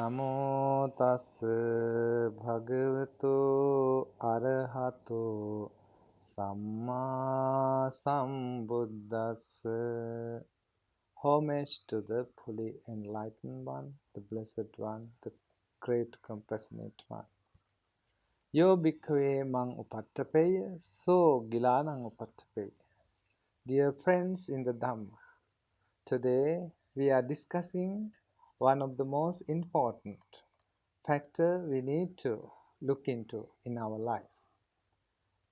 Namo tassa bhagavato arahato samma sambuddhassa. Homage to the fully enlightened one, the blessed one, the great compassionate one. Yo bhikkhave mang upattapeya, so gilanang upattapeya. Dear friends in the Dhamma, today we are discussing one of the most important factor we need to look into in our life.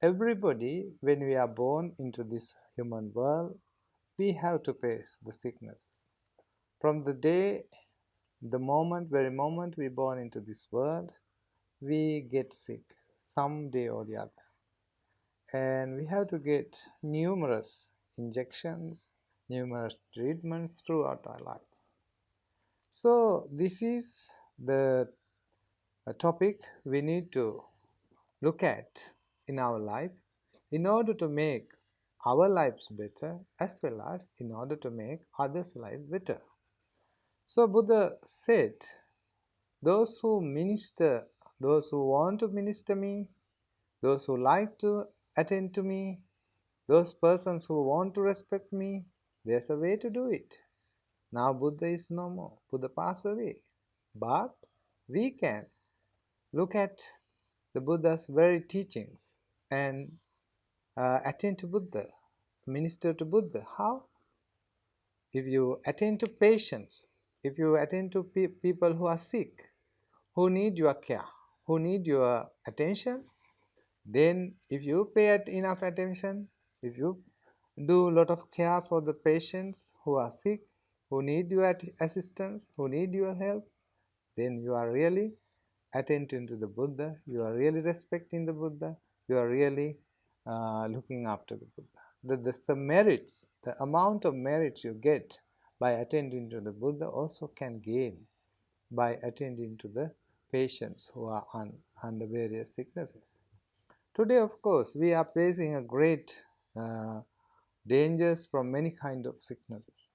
Everybody, when we are born into this human world, we have to face the sicknesses. From the day, very moment we born into this world, we get sick some day or the other. And we have to get numerous injections, numerous treatments throughout our life. So this is the topic we need to look at in our life in order to make our lives better as well as in order to make others' life better. So Buddha said, those who minister, those who want to minister me, those who like to attend to me, those persons who want to respect me, there's a way to do it. Now Buddha is no more. Buddha passed away. But we can look at the Buddha's very teachings and attend to Buddha, minister to Buddha. How? If you attend to patients, if you attend to people who are sick, who need your care, who need your attention, then if you pay enough attention, if you do a lot of care for the patients who are sick, who need your assistance, who need your help, then you are really attentive to the Buddha, you are really respecting the Buddha, you are really looking after the Buddha. The merits, the amount of merits you get by attending to the Buddha also can gain by attending to the patients who are under various sicknesses. Today, of course, we are facing a great dangers from many kind of sicknesses.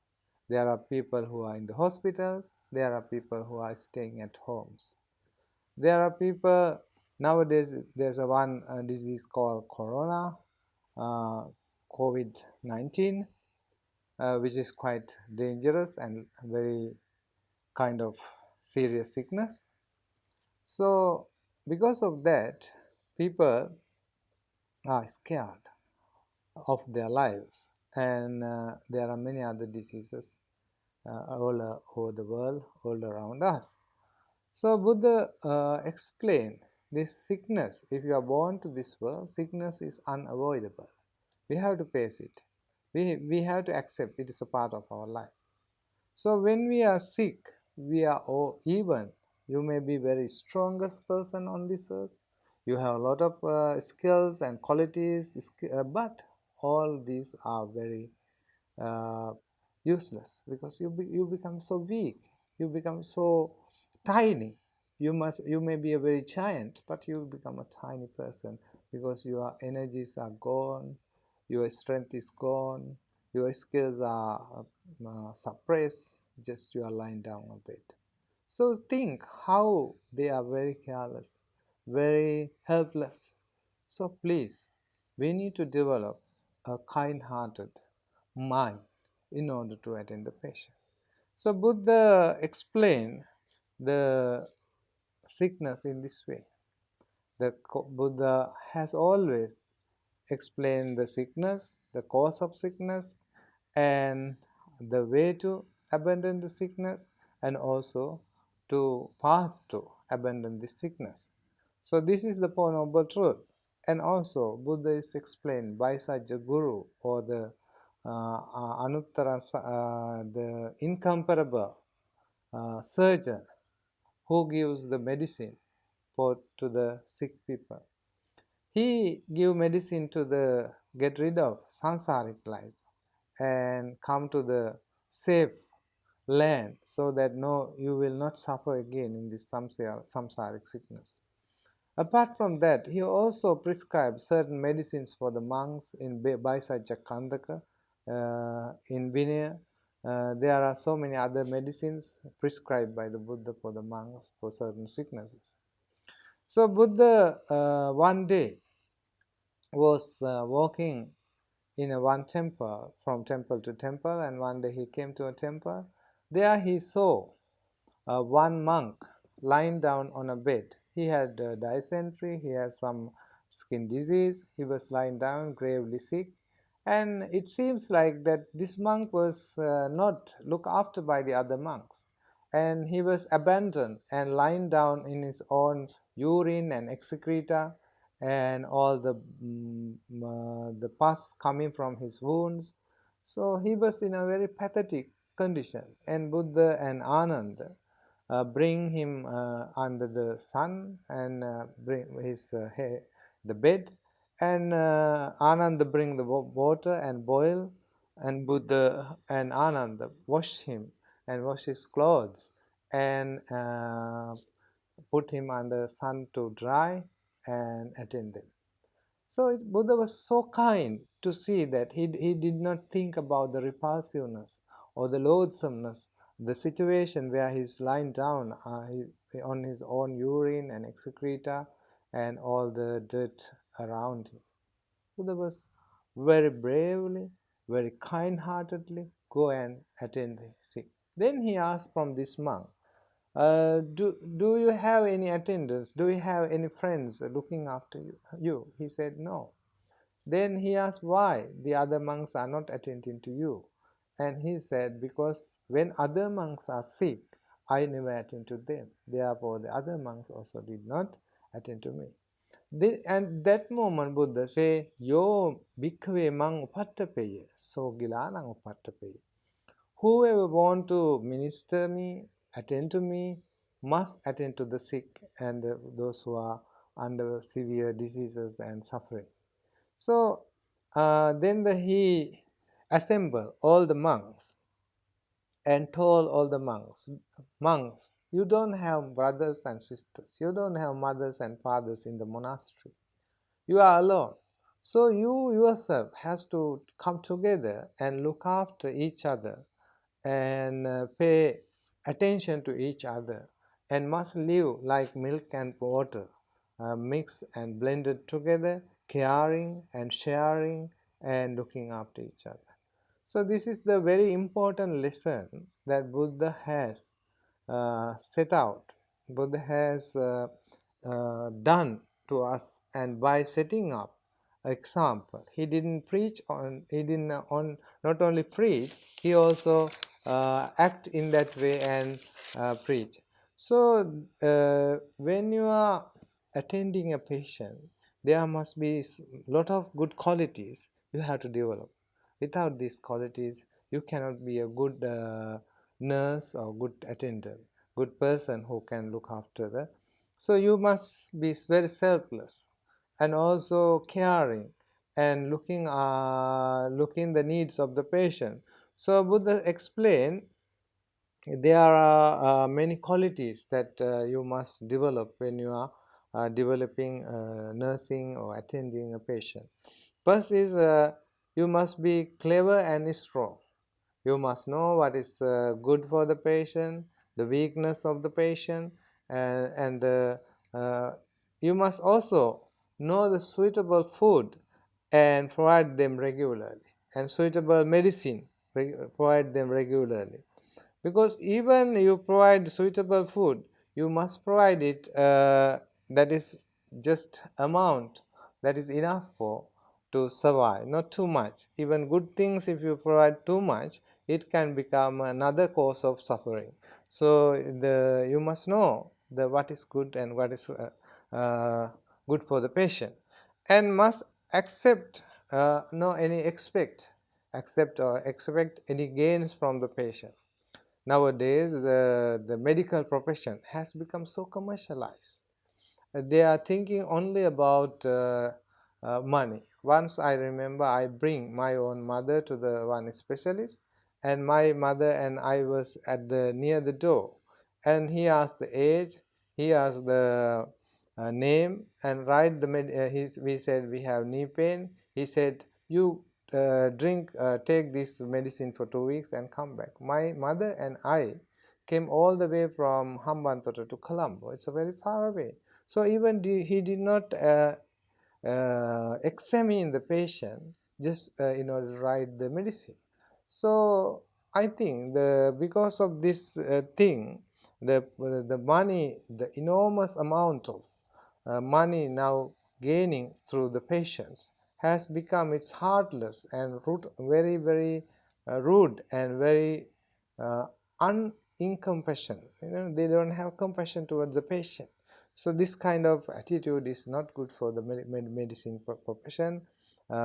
There are people who are in the hospitals, there are people who are staying at homes. There are people, nowadays there's one disease called corona, COVID-19, which is quite dangerous and very kind of serious sickness. So because of that, people are scared of their lives, and there are many other diseases all over the world, all around us. So Buddha explained this sickness, if you are born to this world, sickness is unavoidable. We have to face it. We have to accept it is a part of our life. So when we are sick, we are even, you may be very strongest person on this earth, you have a lot of skills and qualities, but all these are very useless because you become so weak, you become so tiny. You may be a very giant, but you become a tiny person because your energies are gone, your strength is gone, your skills are suppressed, just you are lying down a bit. So think how they are very careless, very helpless. So please, we need to develop a kind-hearted mind in order to attend the patient. So Buddha explained the sickness in this way. The Buddha has always explained the sickness, the cause of sickness, and the way to abandon the sickness, and also to path to abandon the sickness. So this is the Four Noble Truth. And also Buddha is explained by such a guru, or the Anuttara, the incomparable surgeon who gives the medicine to the sick people. He give medicine to get rid of samsaric life and come to the safe land, so that you will not suffer again in this samsaric sickness. Apart from that, he also prescribed certain medicines for the monks in Baisajja Kandaka, in Vinaya, there are so many other medicines prescribed by the Buddha for the monks for certain sicknesses. So Buddha one day was walking in one temple, from temple to temple, and one day he came to a temple. There he saw one monk lying down on a bed. He had dysentery, he had some skin disease, he was lying down gravely sick, and it seems like that this monk was not looked after by the other monks, and he was abandoned and lying down in his own urine and excreta and all the pus coming from his wounds. So he was in a very pathetic condition, and Buddha and Ananda bring him under the sun and bring his the bed, and Ananda bring the water and boil, and Buddha and Ananda wash him and wash his clothes and put him under sun to dry and attend them. So Buddha was so kind to see that he did not think about the repulsiveness or the loathsomeness, the situation where he's lying down on his own urine and excreta and all the dirt around him. Buddha was very bravely, very kind-heartedly go and attend the sick. Then he asked from this monk, do you have any attendants? Do you have any friends looking after you? He said, no. Then he asked why the other monks are not attending to you. And he said, because when other monks are sick, I never attend to them. Therefore, the other monks also did not attend to me. And that moment, Buddha said, Yo bhikkhave mang upattapeya, so gilanang upattapeya. Whoever want to minister me, attend to me, must attend to the sick and those who are under severe diseases and suffering. So then he assembled all the monks and told all the monks, you don't have brothers and sisters, you don't have mothers and fathers in the monastery. You are alone. So you yourself has to come together and look after each other and pay attention to each other, and must live like milk and water, mixed and blended together, caring and sharing and looking after each other. So this is the very important lesson that Buddha has set out. Buddha has done to us, and by setting up example, he didn't preach on, he didn't on not only preach, he also act in that way and preach. So when you are attending a patient, there must be a lot of good qualities you have to develop. Without these qualities, you cannot be a good nurse or good attendant, good person who can look after the. So you must be very selfless and also caring and looking the needs of the patient. So Buddha explained there are many qualities that you must develop when you are developing nursing or attending a patient. First is you must be clever and strong. You must know what is good for the patient, the weakness of the patient, and you must also know the suitable food and provide them regularly, and suitable medicine, provide them regularly. Because even you provide suitable food, you must provide it that is just amount that is enough for to survive, not too much. Even good things, if you provide too much, it can become another cause of suffering. So you must know what is good and what is good for the patient, and must accept accept or expect any gains from the patient. Nowadays, the medical profession has become so commercialized. They are thinking only about money. Once I remember, I bring my own mother to the one specialist, and my mother and I was at the near the door, and he asked the age, he asked the name, and write the we said we have knee pain. He said, you take this medicine for 2 weeks and come back. My mother and I came all the way from Hambantota to Colombo. It's a very far away. So even he did not examine the patient just in order to write the medicine. So I think because of this thing, the money, the enormous amount of money now gaining through the patients has become it's heartless and very rude and very uh, incompassion. They don't have compassion towards the patient. So this kind of attitude is not good for the medicine profession.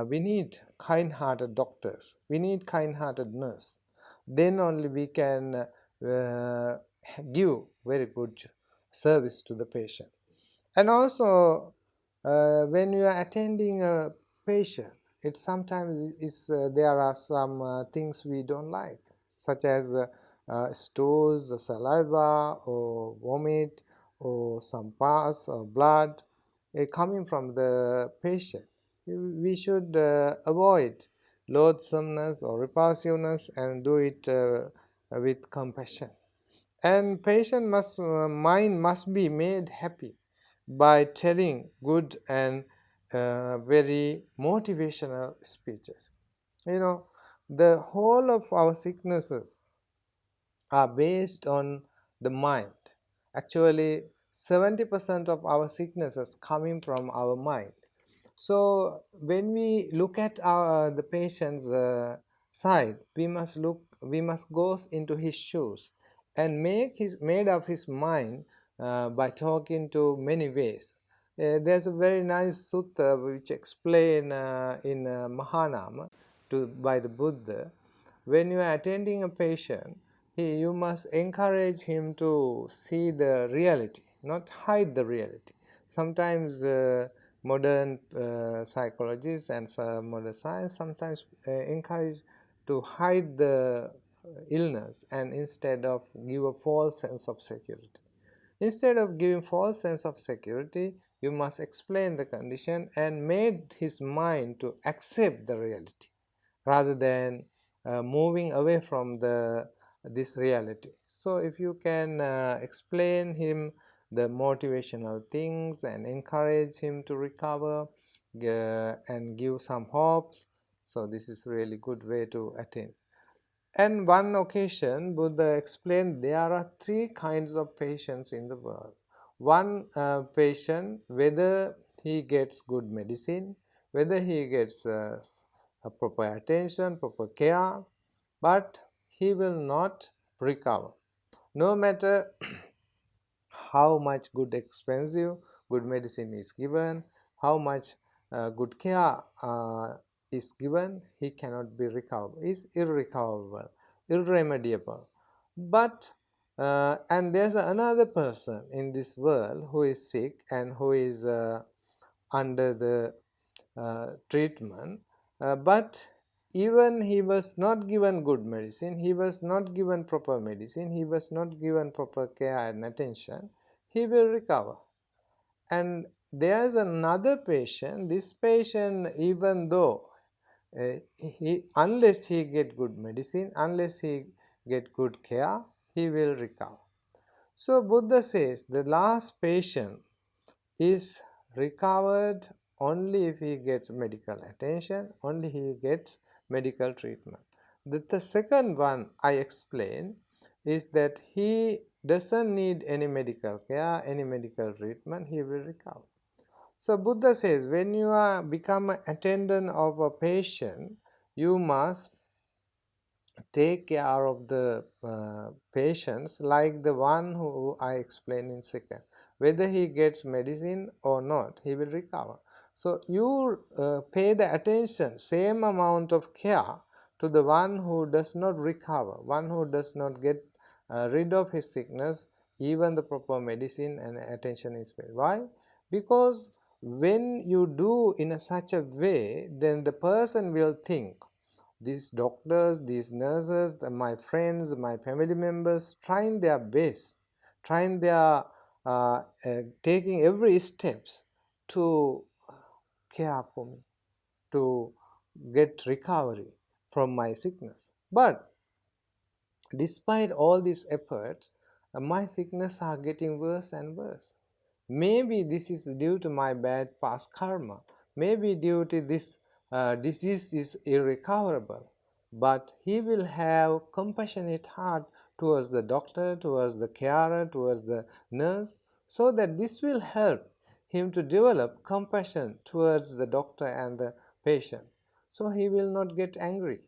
We need kind-hearted doctors. We need kind-hearted nurse. Then only we can give very good service to the patient. And also, when you are attending a patient, it sometimes is there are some things we don't like, such as stools, saliva, or vomit, or some pus or blood coming from the patient. We should avoid loathsomeness or repulsiveness and do it with compassion. And patient mind must be made happy by telling good and very motivational speeches. The whole of our sicknesses are based on the mind. Actually, 70% of our sicknesses coming from our mind. So when we look at the patient's side, we must go into his shoes and made up his mind by talking to many ways. There's a very nice sutta which explain in Mahanama by the Buddha. When you are attending a patient, you must encourage him to see the reality, not hide the reality. Sometimes modern psychologists and modern science sometimes encourage to hide the illness and instead of give a false sense of security. Instead of giving false sense of security, you must explain the condition and made his mind to accept the reality rather than moving away from this reality. So if you can explain him the motivational things and encourage him to recover and give some hopes, so this is really good way to attain. And one occasion, Buddha explained there are three kinds of patients in the world. One patient, whether he gets good medicine, whether he gets a proper attention, proper care, but he will not recover. No matter how much good medicine is given, how much good care is given, he cannot be recovered. Is irrecoverable, irremediable. But and there's another person in this world who is sick and who is under the treatment, but even he was not given good medicine, he was not given proper medicine, he was not given proper care and attention, he will recover. And there's another patient, this patient, even though unless he get good medicine, unless he get good care, he will recover. So Buddha says the last patient is recovered only if he gets medical attention, only he gets medical treatment. The second one I explained is that he doesn't need any medical care, any medical treatment, he will recover. So Buddha says when you are become an attendant of a patient, you must take care of the patients like the one who I explained in second. Whether he gets medicine or not, he will recover. So you pay the attention, same amount of care to the one who does not recover, one who does not get rid of his sickness, even the proper medicine and attention is paid. Why? Because when you do in such a way, then the person will think, these doctors, these nurses, my friends, my family members, trying their best, trying their taking every steps to care for me, to get recovery from my sickness. But despite all these efforts, my sickness are getting worse and worse. Maybe this is due to my bad past karma. Maybe due to this disease is irrecoverable. But he will have compassionate heart towards the doctor, towards the carer, towards the nurse, so that this will help him to develop compassion towards the doctor and the patient. So he will not get angry.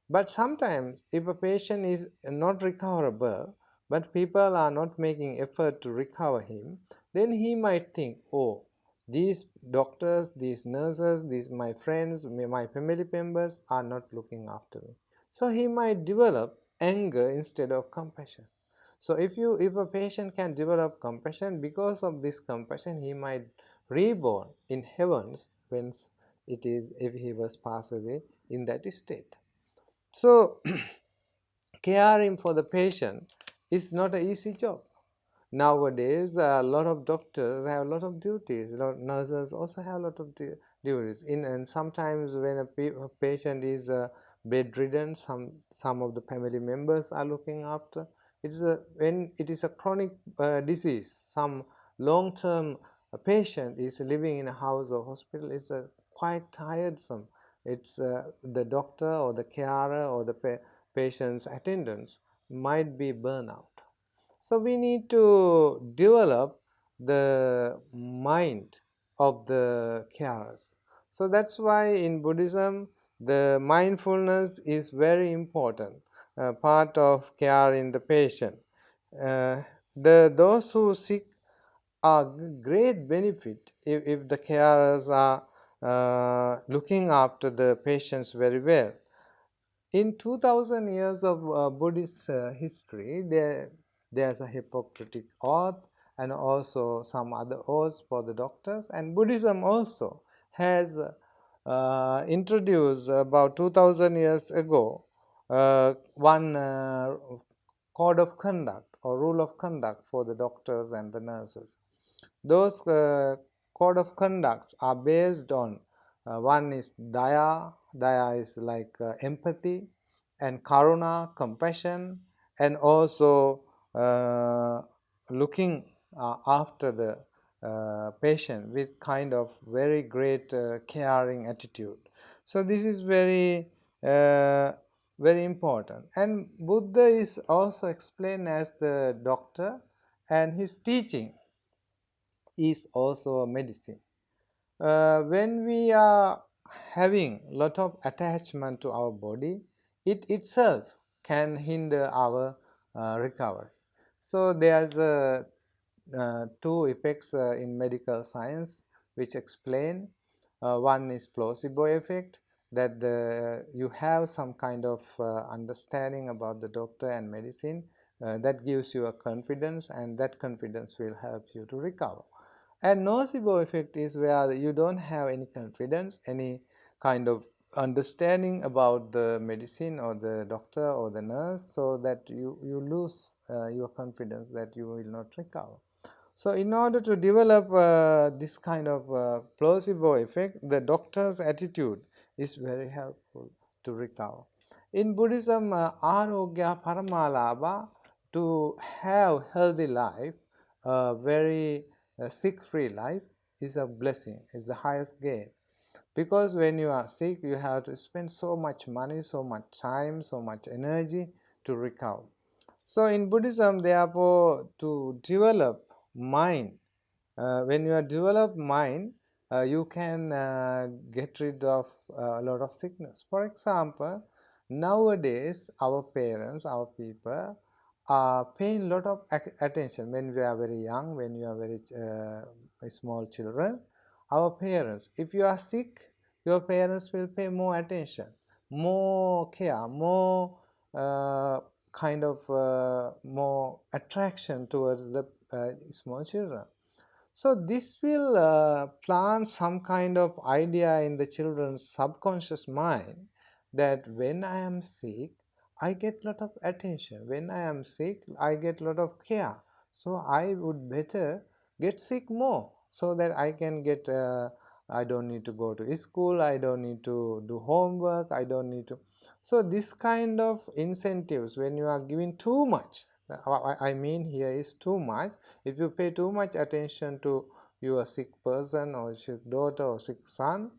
But sometimes, if a patient is not recoverable, but people are not making effort to recover him, then he might think, oh, these doctors, these nurses, these my friends, my family members are not looking after me. So he might develop anger instead of compassion. So if a patient can develop compassion, because of this compassion, he might reborn in heavens whence it is if he was passed away in that state. So, caring for the patient is not an easy job. Nowadays, a lot of doctors have a lot of duties. A lot of nurses also have a lot of duties. And sometimes when a patient is bedridden, some of the family members are looking after. When it is a chronic disease, some long-term patient is living in a house or hospital. It's quite tiresome. It's the doctor or the carer or the patient's attendants might be burnout. So we need to develop the mind of the carers. So that's why in Buddhism, the mindfulness is very important part of care in the patient. Those who seek a great benefit if the carers are looking after the patients very well. In 2000 years of Buddhist history, there's a Hippocratic oath and also some other oaths for the doctors. And Buddhism also has introduced about 2000 years ago one code of conduct or rule of conduct for the doctors and the nurses. Those code of conducts are based on one is daya. Daya is like empathy, and karuna, compassion, and also looking after the patient with kind of very great caring attitude. So this is very important. And Buddha is also explained as the doctor, and his teaching is also a medicine. When we are having a lot of attachment to our body, it itself can hinder our recovery. So there's two effects in medical science which explain. One is placebo effect, that you have some kind of understanding about the doctor and medicine that gives you a confidence, and that confidence will help you to recover. And nocebo effect is where you don't have any confidence, any kind of understanding about the medicine or the doctor or the nurse, so that you lose your confidence that you will not recover. So in order to develop this kind of placebo effect, the doctor's attitude is very helpful to recover. In Buddhism, arogya paramalabha, to have healthy life, very sick-free life, is a blessing, is the highest gain. Because when you are sick, you have to spend so much money, so much time, so much energy to recover. So in Buddhism, therefore, to develop mind, when you are develop mind, you can get rid of a lot of sickness. For example, nowadays our parents, our people are paying a lot of attention when we are very young, when you are very small children. Our parents, if you are sick, your parents will pay more attention, more care, more kind of more attraction towards the small children. So this will plant some kind of idea in the children's subconscious mind that when I am sick, I get lot of attention. When I am sick, I get lot of care. So I would better get sick more so that I can get I don't need to go to school, I don't need to do homework, I don't need to. So this kind of incentives, when you are giving too much, I mean here is too much. If you pay too much attention to your sick person or sick daughter or sick son,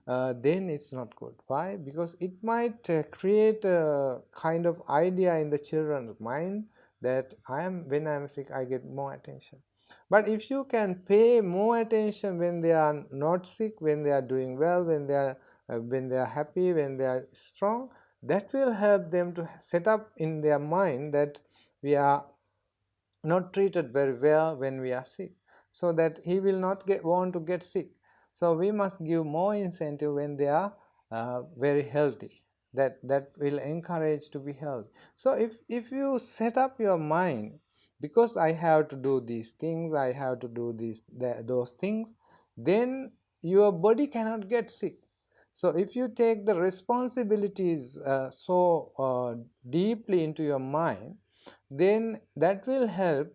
then it's not good. Why? Because it might create a kind of idea in the children's mind that when I am sick, I get more attention. But if you can pay more attention when they are not sick, when they are doing well, when they are happy, when they are strong, that will help them to set up in their mind that we are not treated very well when we are sick, so that he will not want to get sick. So we must give more incentive when they are very healthy. That will encourage to be healthy. So if you set up your mind, because I have to do these things, I have to do those things, then your body cannot get sick. So if you take the responsibilities deeply into your mind, then that will help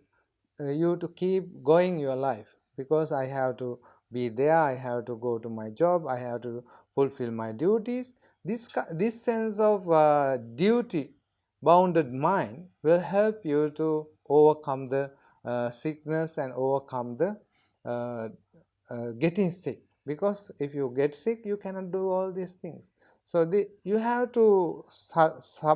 you to keep going your life, because I have to be there, I have to go to my job, I have to fulfill my duties. This sense of duty bounded mind will help you to overcome the sickness and overcome the uh, getting sick, because if you get sick you cannot do all these things. So you have to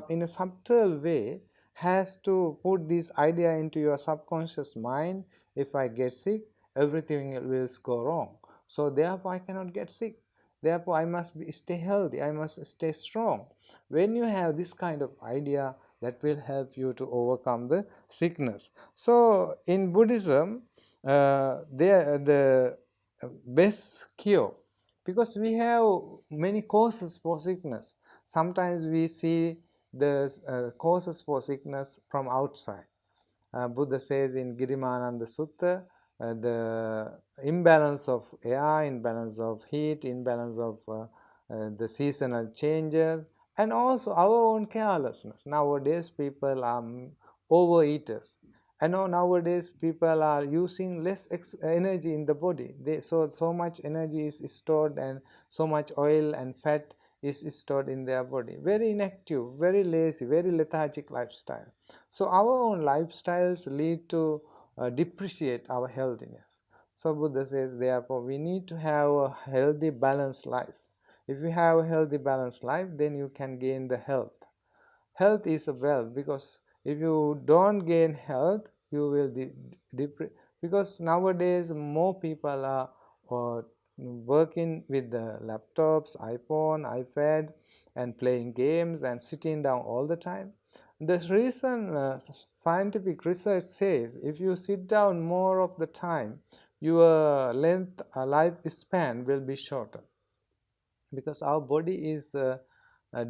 in a subtle way has to put this idea into your subconscious mind. If I get sick, everything will go wrong, so therefore I cannot get sick, therefore I must stay healthy, I must stay strong. When you have this kind of idea, that will help you to overcome the sickness. So in Buddhism, the best cure, because we have many causes for sickness. Sometimes we see the causes for sickness from outside. Buddha says in Girimananda Sutta, the imbalance of air, imbalance of heat, imbalance of the seasonal changes, and also our own carelessness. Nowadays people are overeaters. I know nowadays people are using less energy in the body. So much energy is stored, and so much oil and fat is stored in their body. Very inactive, very lazy, very lethargic lifestyle. So our own lifestyles lead to depreciate our healthiness. So Buddha says, therefore, we need to have a healthy, balanced life. If you have a healthy, balanced life, then you can gain the health. Health is a wealth, because if you don't gain health, you will because nowadays more people are working with the laptops, iPhone, iPad, and playing games and sitting down all the time. The reason scientific research says, if you sit down more of the time, your lifespan will be shorter, because our body is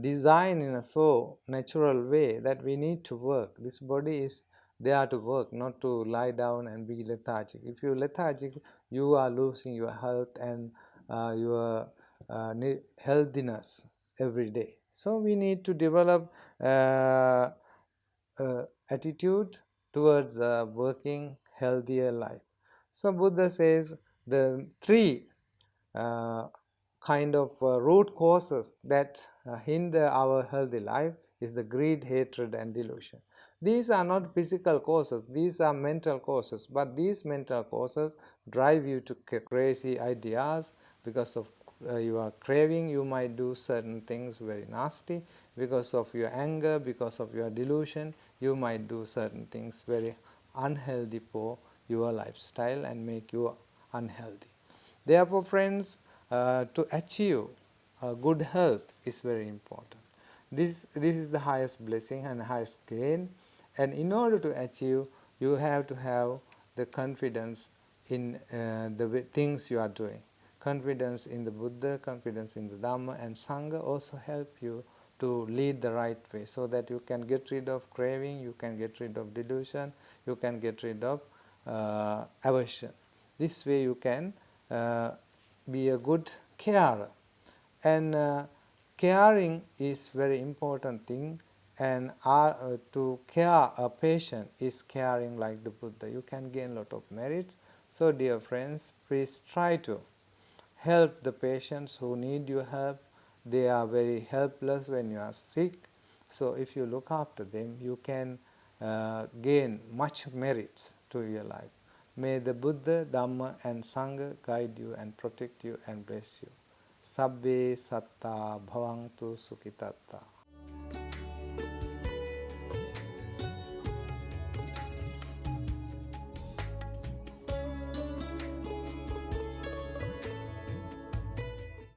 designed in a so natural way that we need to work. This body is there to work, not to lie down and be lethargic. If you're lethargic, you are losing your health and your healthiness every day. So we need to develop attitude towards working healthier life. So Buddha says the three uh, kind of root causes that hinder our healthy life is the greed, hatred, and delusion. These are not physical causes, these are mental causes, but these mental causes drive you to crazy ideas. Because of your craving, you might do certain things very nasty. Because of your anger, because of your delusion, you might do certain things very unhealthy for your lifestyle and make you unhealthy. Therefore, friends, to achieve good health is very important. This is the highest blessing and highest gain, and in order to achieve, you have to have the confidence in the things you are doing. Confidence in the Buddha, confidence in the Dhamma and Sangha also help you to lead the right way, so that you can get rid of craving, you can get rid of delusion, you can get rid of aversion. This way you can be a good carer. And caring is very important thing, and to care a patient is caring like the Buddha. You can gain a lot of merits. So dear friends, please try to help the patients who need your help. They are very helpless when you are sick. So if you look after them, you can gain much merits to your life. May the Buddha, Dhamma and Sangha guide you and protect you and bless you. Sabbe satta bhavantu sukhitatta.